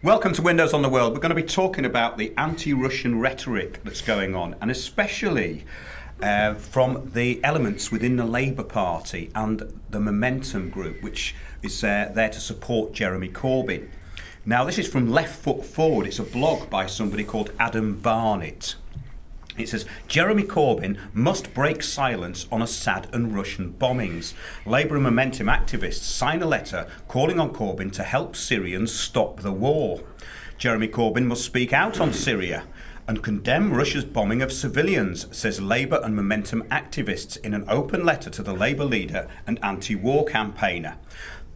Welcome to Windows on the World. We're going to be talking about the anti-Russian rhetoric that's going on, and especially from the elements within the Labour Party and the Momentum group, which is there to support Jeremy Corbyn. Now, this is from Left Foot Forward. It's a blog by somebody called Adam Barnett. It says, Jeremy Corbyn must break silence on Assad and Russian bombings. Labour and Momentum activists sign a letter calling on Corbyn to help Syrians stop the war. Jeremy Corbyn must speak out on Syria and condemn Russia's bombing of civilians, says Labour and Momentum activists in an open letter to the Labour leader and anti-war campaigner.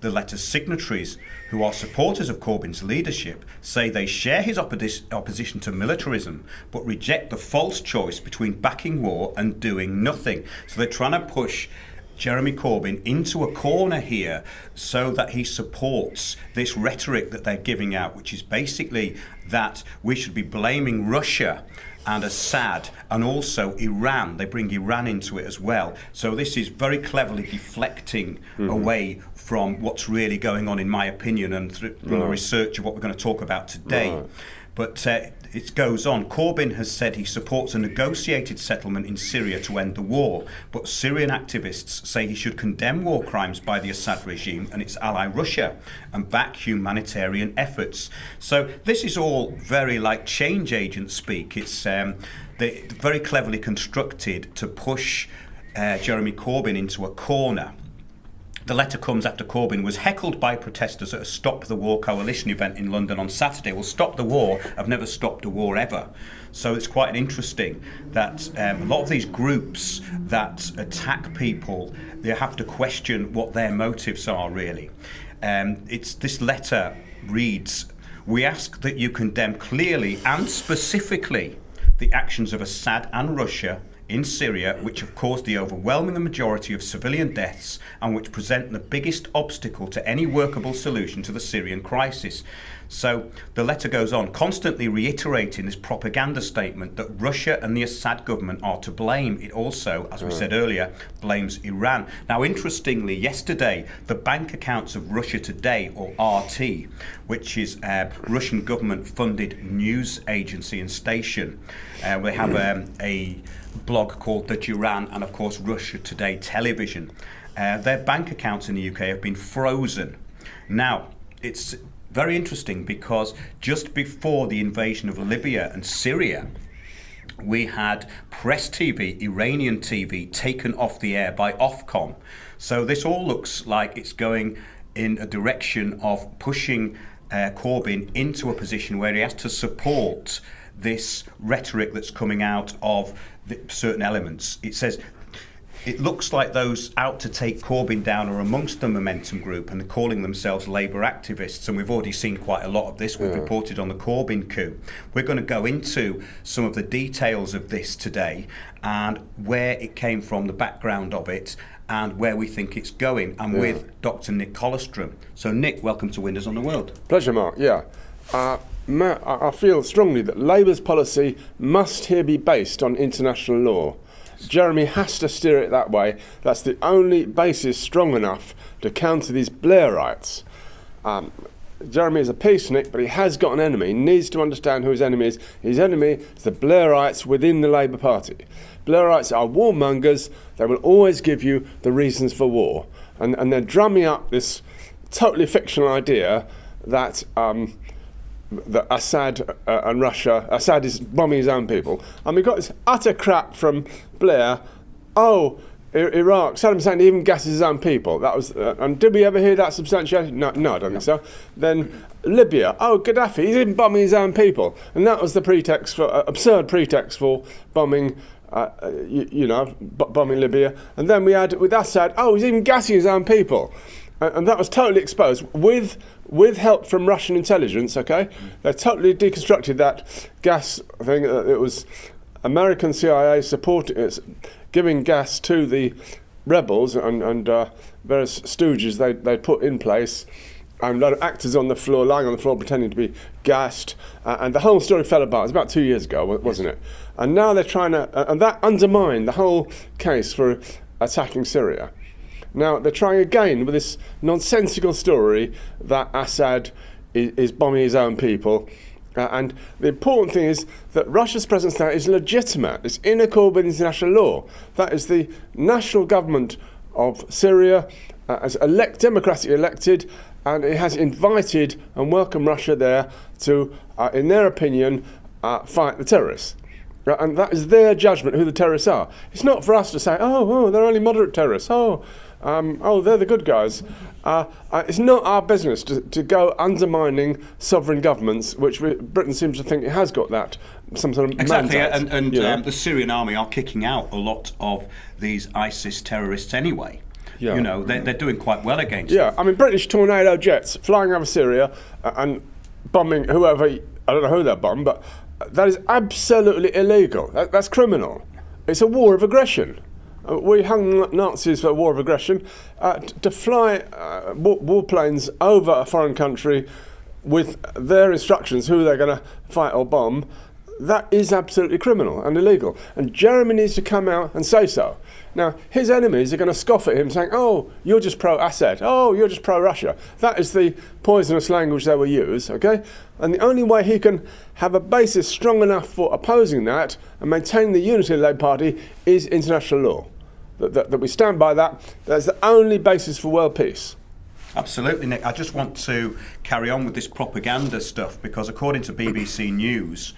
The letter's signatories, who are supporters of Corbyn's leadership, say they share his opposition to militarism, but reject the false choice between backing war and doing nothing. So they're trying to push Jeremy Corbyn into a corner here so that he supports this rhetoric that they're giving out, which is basically that we should be blaming Russia and Assad and also Iran. They bring Iran into it as well. So this is very cleverly deflecting away from what's really going on, in my opinion, and from the research of what we're going to talk about today. But it goes on. Corbyn has said he supports a negotiated settlement in Syria to end the war, but Syrian activists say he should condemn war crimes by the Assad regime and its ally Russia and back humanitarian efforts. So this is all very like change agent speak. It's very cleverly constructed to push Jeremy Corbyn into a corner. The letter comes after Corbyn was heckled by protesters at a Stop the War coalition event in London on Saturday. Well, stop the war. I've never stopped a war ever. So it's quite interesting that a lot of these groups that attack people, they have to question what their motives are, really. This letter reads, "We ask that you condemn clearly and specifically the actions of Assad and Russia in Syria, which have caused the overwhelming majority of civilian deaths and which present the biggest obstacle to any workable solution to the Syrian crisis." So the letter goes on, constantly reiterating this propaganda statement that Russia and the Assad government are to blame. It also, as we said earlier, blames Iran. Now, interestingly, yesterday, the bank accounts of Russia Today, or RT, which is a Russian government-funded news agency and station, they have a blog called The Duran and, of course, Russia Today Television. Their bank accounts in the UK have been frozen. Now, it's very interesting because just before the invasion of Libya and Syria, we had Press TV, Iranian TV, taken off the air by Ofcom. So this all looks like it's going in a direction of pushing Corbyn into a position where he has to support this rhetoric that's coming out of certain elements. It says, it looks like those out to take Corbyn down are amongst the Momentum group and they're calling themselves Labour activists, and we've already seen quite a lot of this. We've reported on the Corbyn coup. We're going to go into some of the details of this today and where it came from, the background of it, and where we think it's going. I'm with Dr. Nick Colostrum. So Nick, welcome to Windows on the World. Pleasure, Mark. Matt, I feel strongly that Labour's policy must here be based on international law. Jeremy has to steer it that way. That's the only basis strong enough to counter these Blairites. Jeremy is a peacenik, but he has got an enemy. He needs to understand who his enemy is. His enemy is the Blairites within the Labour Party. Blairites are warmongers. They will always give you the reasons for war. And they're drumming up this totally fictional idea that Assad and Russia, Assad is bombing his own people. And we've got this utter crap from Blair. Iraq, Saddam Hussein even gasses his own people. That was, and did we ever hear that substantiated? No, I don't think so. Then Libya, Gaddafi, he's even bombing his own people. And that was the pretext for, absurd pretext for bombing, bombing Libya. And then we had with Assad, he's even gassing his own people. And that was totally exposed with help from Russian intelligence, okay? They totally deconstructed that gas thing. It was American CIA giving gas to the rebels and various stooges they'd put in place, and a lot of actors on the floor, lying on the floor, pretending to be gassed. And the whole story fell apart. It was about 2 years ago, wasn't it? And now they're trying to, and that undermined the whole case for attacking Syria. Now they're trying again with this nonsensical story that Assad is bombing his own people. And the important thing is that Russia's presence there is legitimate. It's in accord with international law. That is the national government of Syria, as democratically elected, and it has invited and welcomed Russia there to, in their opinion, fight the terrorists. And that is their judgment who the terrorists are. It's not for us to say, oh, they're only moderate terrorists. They're the good guys. It's not our business to go undermining sovereign governments, which Britain seems to think it has got that some sort of exactly, mandate. And the Syrian army are kicking out a lot of these ISIS terrorists anyway. Yeah. You know, they're doing quite well against them. them. I mean, British Tornado jets flying over Syria and bombing whoever, I don't know who they're bombing, but that is absolutely illegal. That's criminal. It's a war of aggression. We hung Nazis for a war of aggression. To fly warplanes over a foreign country with their instructions who they're going to fight or bomb, that is absolutely criminal and illegal. And Jeremy needs to come out and say so. Now, his enemies are going to scoff at him saying, oh, you're just pro-Assad. Oh, you're just pro-Russia. That is the poisonous language they will use, okay? And the only way he can have a basis strong enough for opposing that and maintaining the unity of the Labour Party is international law. That we stand by that. That's the only basis for world peace. Absolutely, Nick. I just want to carry on with this propaganda stuff because according to BBC News,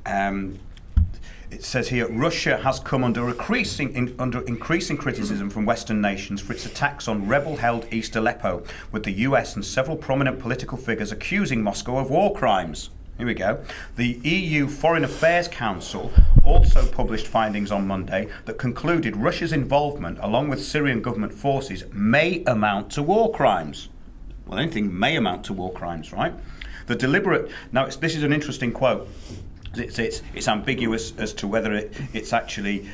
it says here, Russia has come under increasing criticism from Western nations for its attacks on rebel-held East Aleppo, with the US and several prominent political figures accusing Moscow of war crimes. Here we go. The EU Foreign Affairs Council also published findings on Monday that concluded Russia's involvement, along with Syrian government forces, may amount to war crimes. Well, anything may amount to war crimes, right? The deliberate... Now, this is an interesting quote. It's ambiguous as to whether it's actually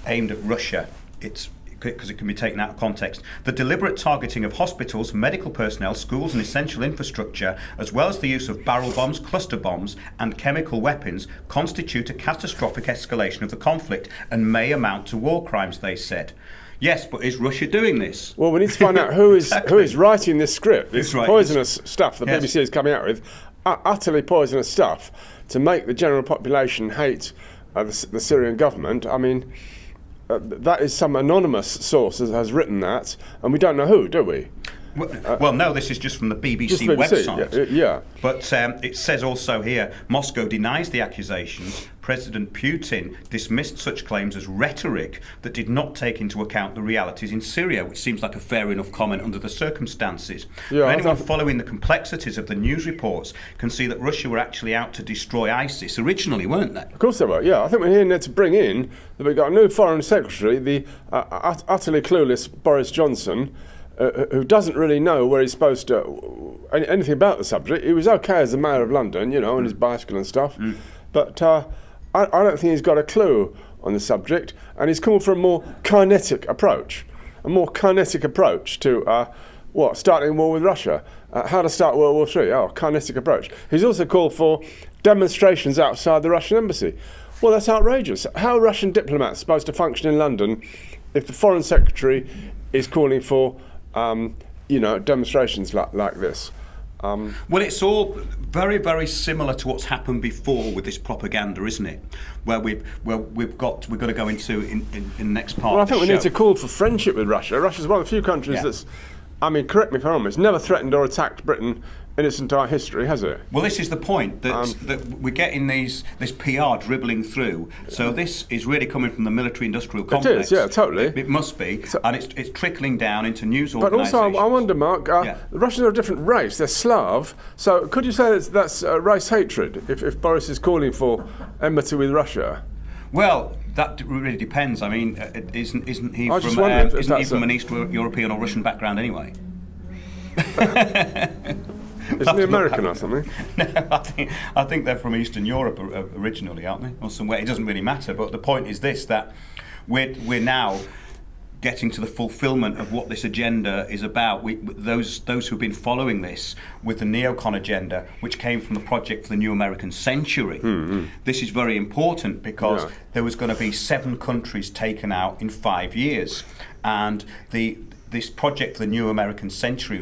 aimed at Russia. Because it can be taken out of context. The deliberate targeting of hospitals, medical personnel, schools and essential infrastructure, as well as the use of barrel bombs, cluster bombs and chemical weapons, constitute a catastrophic escalation of the conflict and may amount to war crimes, they said. Yes, but is Russia doing this? Well, we need to find out who is writing this script, this poisonous stuff the BBC is coming out with, utterly poisonous stuff, to make the general population hate the Syrian government. I mean... that is some anonymous source that has written that, and we don't know who, do we? Well, no, this is just from the BBC website. Yeah. But it says also here, Moscow denies the accusations. President Putin dismissed such claims as rhetoric that did not take into account the realities in Syria, which seems like a fair enough comment under the circumstances. Yeah, anyone following the complexities of the news reports can see that Russia were actually out to destroy ISIS originally, weren't they? Of course they were, yeah. I think we're here now to bring in that we've got a new foreign secretary, the utterly clueless Boris Johnson, who doesn't really know where he's supposed to anything about the subject. He was okay as the mayor of London, you know, on his bicycle and stuff, but I don't think he's got a clue on the subject, and he's called for a more kinetic approach to starting a war with Russia, how to start World War III. Kinetic approach. He's also called for demonstrations outside the Russian embassy. Well, that's outrageous. How are Russian diplomats supposed to function in London if the foreign secretary is calling for demonstrations like this? Well, it's all very, very similar to what's happened before with this propaganda, isn't it? Where we've got to go into in the next part. Well, I think we need to call for friendship with Russia. Russia's one of the few countries that's, I mean, correct me if I'm wrong, it's never threatened or attacked Britain in its entire history, has it? Well, this is the point, that we're getting this PR dribbling through. So this is really coming from the military-industrial complex. It is, yeah, totally. It must be, and it's trickling down into news organisations. But also, I wonder, Mark, the Russians are a different race. They're Slav. So could you say that's race hatred if Boris is calling for enmity with Russia? Well, that really depends. I mean, isn't he from an East European or Russian background anyway? Isn't he American or something? No, I think they're from Eastern Europe originally, aren't they? Or somewhere. It doesn't really matter. But the point is this: that we're now getting to the fulfilment of what this agenda is about. Those who've been following this with the neocon agenda, which came from the Project for the New American Century, this is very important because there was going to be 7 countries taken out in 5 years, and this Project for the New American Century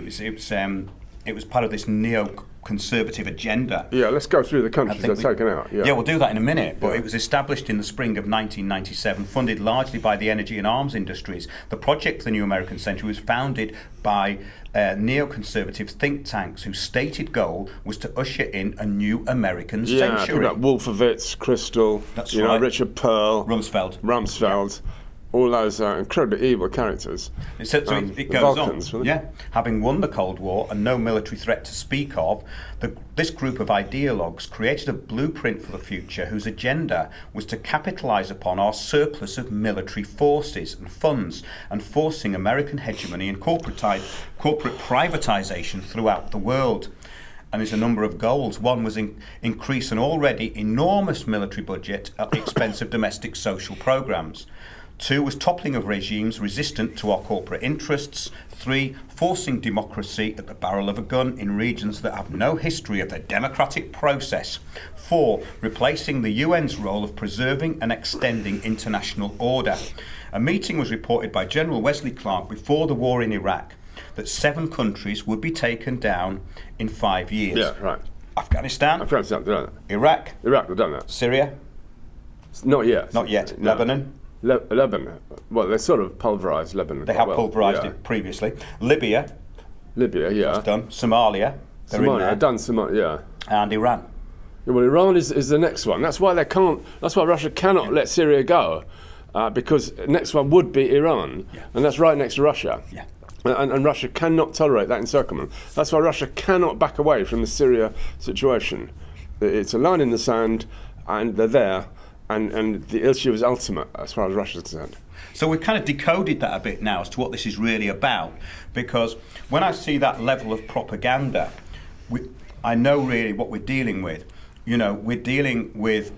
it was part of this neoconservative agenda. Yeah, let's go through the countries they're taken out. Yeah, we'll do that in a minute. But it was established in the spring of 1997, funded largely by the energy and arms industries. The Project for the New American Century was founded by neoconservative think tanks whose stated goal was to usher in a new American century. Yeah, Wolfowitz, Crystal, That's right. Richard Pearl, Rumsfeld. All those incredibly evil characters. So it goes Vulcans, on. Yeah, having won the Cold War and no military threat to speak of, this group of ideologues created a blueprint for the future whose agenda was to capitalise upon our surplus of military forces and funds and forcing American hegemony and corporate privatisation throughout the world. And there's a number of goals. One was increase an already enormous military budget at the expense of domestic social programmes. 2 was toppling of regimes resistant to our corporate interests. 3, forcing democracy at the barrel of a gun in regions that have no history of the democratic process. 4, replacing the UN's role of preserving and extending international order. A meeting was reported by General Wesley Clark before the war in Iraq that 7 countries would be taken down in 5 years. Yeah, right. Afghanistan, they've done that. Iraq, They've done that. Syria, Not yet. not yet, No. Lebanon. Lebanon. Well, they sort of pulverised Lebanon. They have pulverised it previously. Libya, yeah. done. Somalia, they're in Somalia, there. done Somalia, yeah. And Iran. Yeah, well, Iran is the next one. That's why they can't. That's why Russia cannot let Syria go, because next one would be Iran, and that's right next to Russia. Yeah. And Russia cannot tolerate that encirclement. That's why Russia cannot back away from the Syria situation. It's a line in the sand, and they're there. And the issue is ultimate as far as Russia's concerned. So we've kind of decoded that a bit now as to what this is really about, because when I see that level of propaganda, I know really what we're dealing with. We're dealing with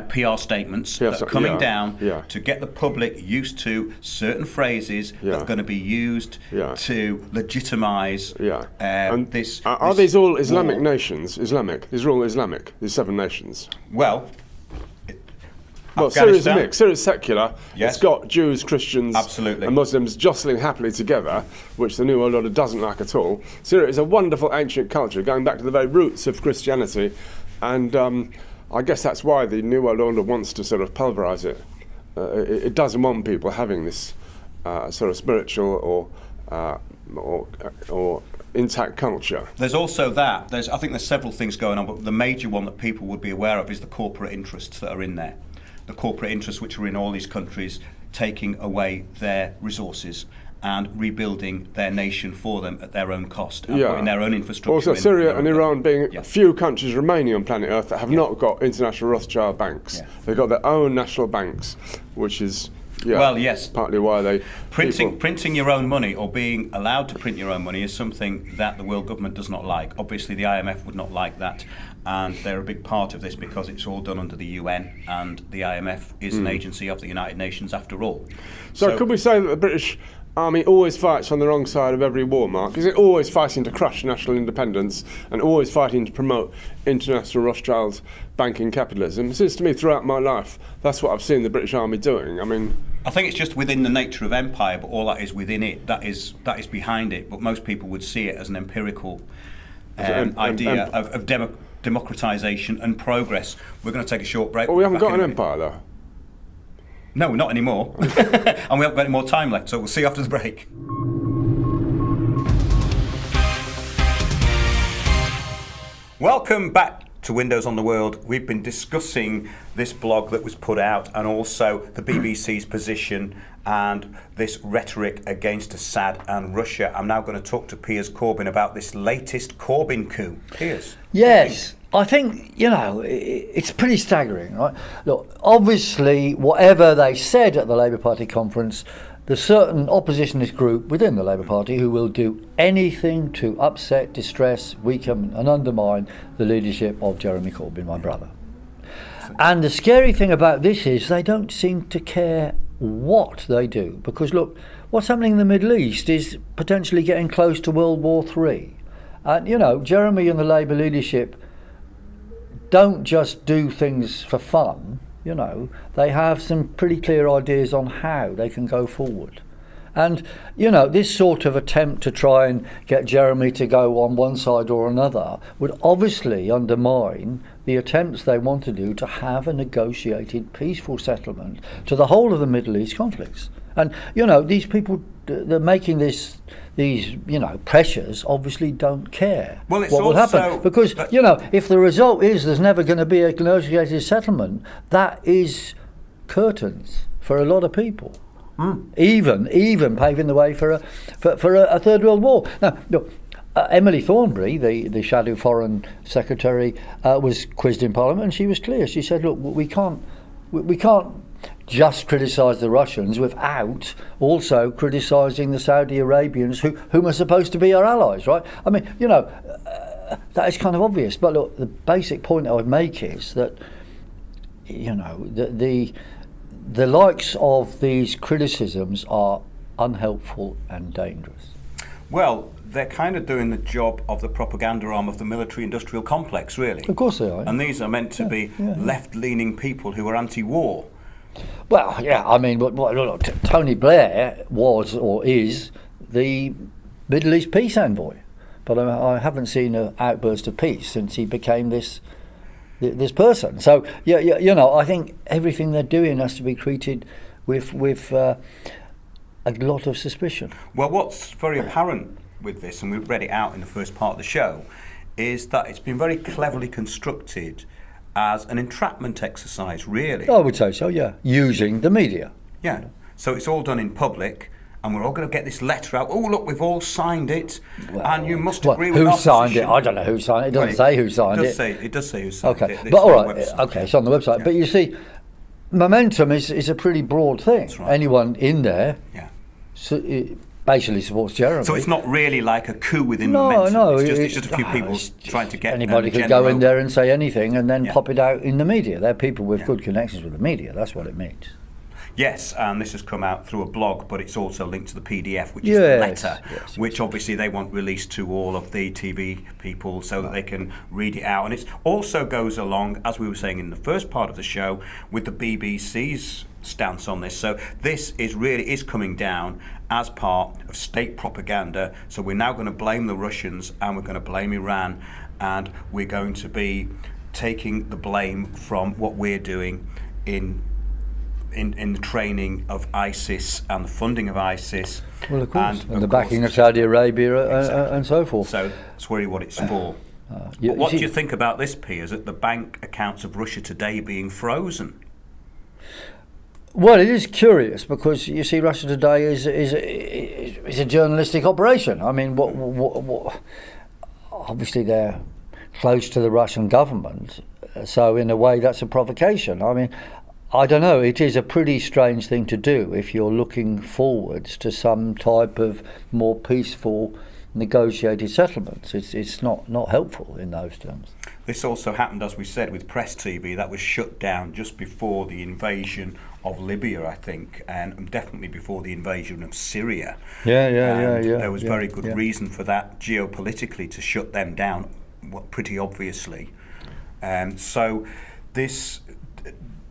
PR statements that are coming down to get the public used to certain phrases that are going to be used to legitimise this. Are these all Islamic nations? Islamic? These are all Islamic, these 7 nations? Well, Syria's a mix. Syria's secular. Yes. It's got Jews, Christians, absolutely, and Muslims jostling happily together, which the New World Order doesn't like at all. Syria is a wonderful ancient culture, going back to the very roots of Christianity, and I guess that's why the New World Order wants to sort of pulverise it. It doesn't want people having this sort of spiritual or intact culture. There's also that. I think there's several things going on, but the major one that people would be aware of is the corporate interests that are in there. The corporate interests which are in all these countries, taking away their resources and rebuilding their nation for them at their own cost and putting their own infrastructure also in. Syria and Iran being few countries remaining on planet Earth that have not got international Rothschild banks. They've got their own national banks, which is partly why they... Printing your own money, or being allowed to print your own money, is something that the world government does not like. Obviously the IMF would not like that, and they're a big part of this because it's all done under the UN, and the IMF is an agency of the United Nations after all. So could we say that the British Army always fights on the wrong side of every war, Mark? Is it always fighting to crush national independence and always fighting to promote international Rothschild banking capitalism? It seems to me throughout my life that's what I've seen the British Army doing. I think it's just within the nature of empire, but all that is within it, that is behind it. But most people would see it as an empirical idea of democratisation and progress. We're going to take a short break. Well, we haven't got an empire, though. No, not anymore. And we haven't got any more time left, so we'll see you after the break. Welcome back to Windows on the World. We've been discussing this blog that was put out, and also the BBC's position and this rhetoric against Assad and Russia. I'm now going to talk to Piers Corbyn about this latest Corbyn coup. Piers? Yes. I think, it's pretty staggering, right? Look, obviously, whatever they said at the Labour Party conference, there's certain oppositionist group within the Labour Party who will do anything to upset, distress, weaken and undermine the leadership of Jeremy Corbyn, my brother. And the scary thing about this is they don't seem to care what they do. Because look, what's happening in the Middle East is potentially getting close to World War III. And, you know, Jeremy and the Labour leadership don't just do things for fun, you know. They have some pretty clear ideas on how they can go forward. And, you know, this sort of attempt to try and get Jeremy to go on one side or another would obviously undermine the attempts they want to do to have a negotiated peaceful settlement to the whole of the Middle East conflicts. And, you know, these people, they're making these, you know, pressures obviously don't care what will happen. Because, you know, if the result is there's never going to be a negotiated settlement, that is curtains for a lot of people. Even paving the way for a third world war. Now, look, Emily Thornberry, the shadow foreign secretary, was quizzed in Parliament, and she was clear. She said, "Look, we can't just criticise the Russians without also criticising the Saudi Arabians, whom are supposed to be our allies, right? I mean, you know, that is kind of obvious. But look, the basic point I would make is that, you know, the likes of these criticisms are unhelpful and dangerous. Well, they're kind of doing the job of the propaganda arm of the military-industrial complex, really. Of course they are. And these are meant to be left-leaning people who are anti-war. Well, yeah, I mean, look, Tony Blair was or is the Middle East peace envoy, but I haven't seen an outburst of peace since he became this person. So, yeah, you know, I think everything they're doing has to be treated with a lot of suspicion. Well, what's very apparent with this, and we read it out in the first part of the show, is that it's been very cleverly constructed as an entrapment exercise, really. I would say so, yeah, using the media. Yeah, so it's all done in public, and we're all going to get this letter out. Oh, look, we've all signed it, and you must agree with our who signed position. it? I don't know who signed it. It doesn't say who signed it. It does say who signed it. Okay, It's but all on the right, website. okay, it's on the website. Yeah. But you see, momentum is a pretty broad thing. That's right. Anyone in there it basically supports Jeremy. So it's not really like a coup within momentum. No, it's just a few people trying to get anybody could go in there and say anything and then pop it out in the media. They're people with good connections with the media. That's what it means. Yes, and this has come out through a blog, but it's also linked to the PDF, which is the letter, which obviously they want released to all of the TV people so that they can read it out. And it also goes along, as we were saying in the first part of the show, with the BBC's stance on this. So this is coming down as part of state propaganda. So we're now going to blame the Russians and we're going to blame Iran, and we're going to be taking the blame from what we're doing in the training of ISIS and the funding of ISIS. Well, of course, and the backing of Saudi Arabia and so forth. So that's really what it's for. What do you think about this, Piers, that the bank accounts of Russia Today being frozen? Well, it is curious because you see, Russia Today is a journalistic operation. I mean, what obviously they're close to the Russian government, so in a way that's a provocation. I mean, I don't know, it is a pretty strange thing to do if you're looking forwards to some type of more peaceful negotiated settlements. It's not helpful in those terms. This also happened, as we said, with Press TV. That was shut down just before the invasion of Libya, I think, and definitely before the invasion of Syria. Yeah. There was very good reason for that geopolitically to shut them down, pretty obviously. So this,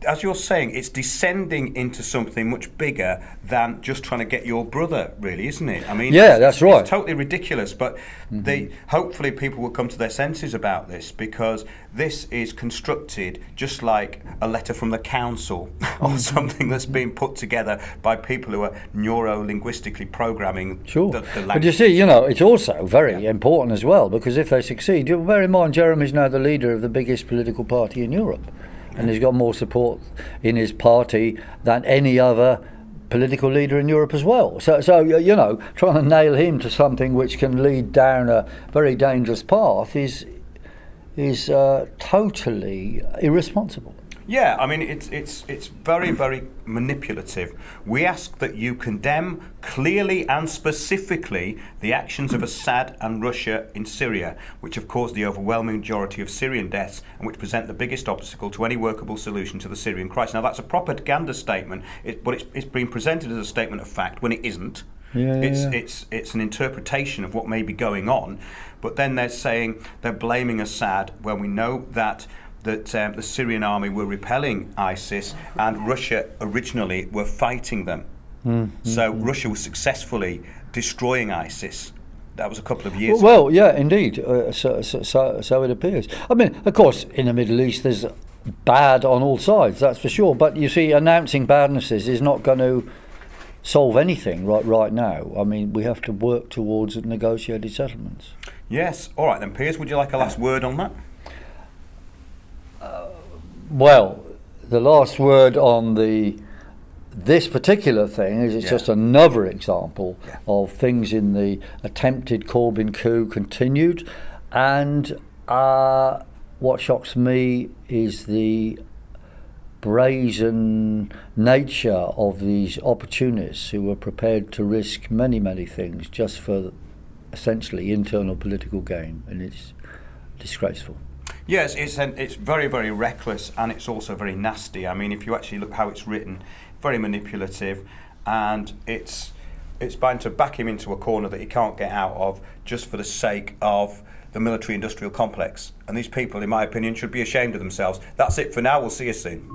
as you're saying, it's descending into something much bigger than just trying to get your brother, really, isn't it? I mean, that's right. It's totally ridiculous, but hopefully people will come to their senses about this, because this is constructed just like a letter from the council or something that's been put together by people who are neuro-linguistically programming the language. But you see, it's also very important as well, because if they succeed, bear in mind, Jeremy's now the leader of the biggest political party in Europe. And he's got more support in his party than any other political leader in Europe as well. So trying to nail him to something which can lead down a very dangerous path is totally irresponsible. Yeah, I mean, it's very, very manipulative. We ask that you condemn clearly and specifically the actions of Assad and Russia in Syria, which have caused the overwhelming majority of Syrian deaths and which present the biggest obstacle to any workable solution to the Syrian crisis. Now, that's a propaganda statement, but it's been presented as a statement of fact when it isn't. It's an interpretation of what may be going on, but then they're blaming Assad when we know that the Syrian army were repelling ISIS and Russia originally were fighting them. Russia was successfly destroying ISIS. That was a couple of years ago. Well, yeah, indeed. So it appears. I mean, of course, in the Middle East, there's bad on all sides, that's for sure. But you see, announcing badnesses is not going to solve anything right now. I mean, we have to work towards negotiated settlements. Yes. All right, then, Piers, would you like a last word on that? Well, the last word on this particular thing is it's just another example of things in the attempted Corbyn coup continued, and what shocks me is the brazen nature of these opportunists who are prepared to risk many, many things just for essentially internal political gain, and it's disgraceful. Yes, it's very, very reckless, and it's also very nasty. I mean, if you actually look how it's written, very manipulative, and it's bound to back him into a corner that he can't get out of just for the sake of the military-industrial complex. And these people, in my opinion, should be ashamed of themselves. That's it for now. We'll see you soon.